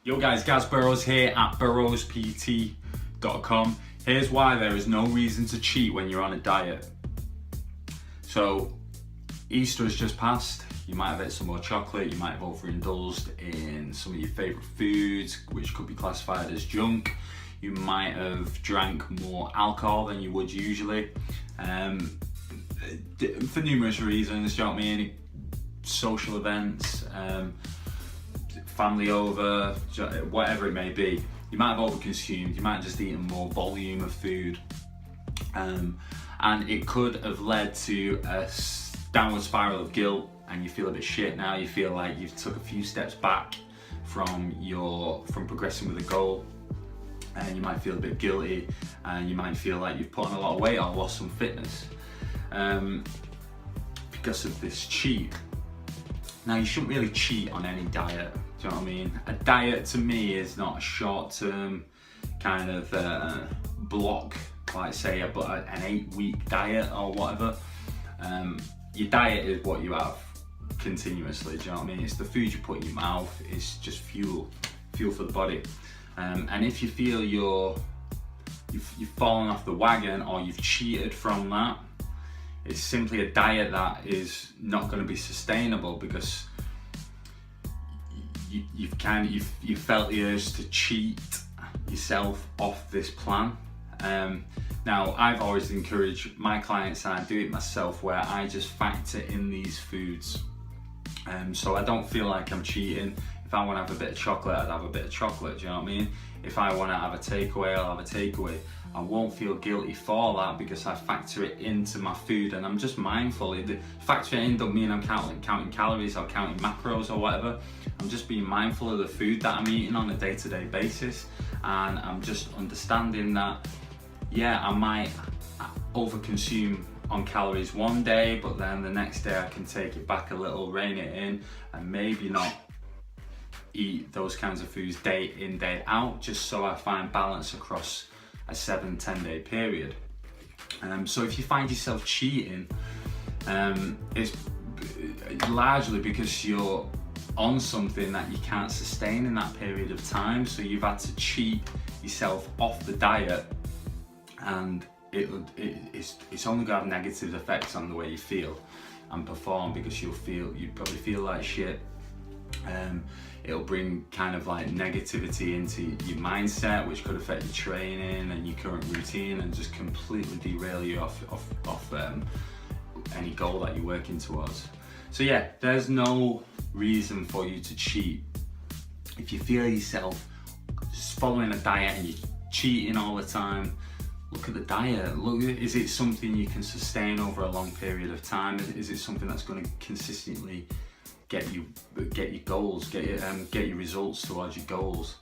Yo guys, Burrows here at burrowspt.com. Here's why there is no reason to cheat when you're on a diet. So, Easter has just passed. You might have had some more chocolate, you might have overindulged in some of your favourite foods, which could be classified as junk. You might have drank more alcohol than you would usually, for numerous reasons, do you know what I mean? Social events, family over, whatever it may be. You might have overconsumed, you might have just eaten more volume of food, and it could have led to a downward spiral of guilt, and you feel a bit shit now. You feel like you've took a few steps back from progressing with a goal, and you might feel a bit guilty, and you might feel like you've put on a lot of weight or lost some fitness because of this cheat. Now, you shouldn't really cheat on any diet. Do you know what I mean? A diet to me is not a short-term kind of block, like say an 8-week diet or whatever. Your diet is what you have continuously. Do you know what I mean? It's the food you put in your mouth. It's just fuel for the body. And if you feel you've fallen off the wagon or you've cheated from that, it's simply a diet that is not going to be sustainable because you've felt the urge to cheat yourself off this plan. Now, I've always encouraged my clients, and I do it myself, where I just factor in these foods. So I don't feel like I'm cheating. If I want to have a bit of chocolate, I'd have a bit of chocolate, do you know what I mean? If I want to have a takeaway, I'll have a takeaway. I won't feel guilty for that because I factor it into my food, and I'm just mindful. Factor it in don't mean I'm counting calories or counting macros or whatever. I'm just being mindful of the food that I'm eating on a day-to-day basis, and I'm just understanding that, yeah, I might overconsume on calories one day, but then the next day I can take it back a little, rein it in, and maybe not eat those kinds of foods day in, day out, just so I find balance across a 7-10 day period. So if you find yourself cheating, it's largely because you're on something that you can't sustain in that period of time. So you've had to cheat yourself off the diet, and it's only going to have negative effects on the way you feel and perform, because you probably feel like shit. It'll bring kind of like negativity into your mindset, which could affect your training and your current routine, and just completely derail you off any goal that you're working towards. So yeah, there's no reason for you to cheat. If you feel yourself just following a diet and you're cheating all the time, look at the diet. Look, is it something you can sustain over a long period of time? Is it something that's going to consistently get your goals, get your results towards your goals?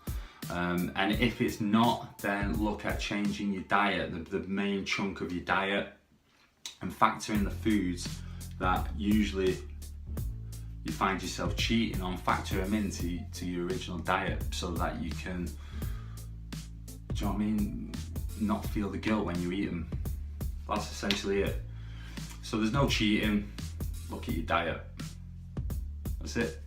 And if it's not, then look at changing your diet, the main chunk of your diet, and factor in the foods that usually you find yourself cheating on. Factor them into your original diet so that you can, do you know what I mean, not feel the guilt when you eat them. That's essentially it. So there's no cheating. Look at your diet. That's it.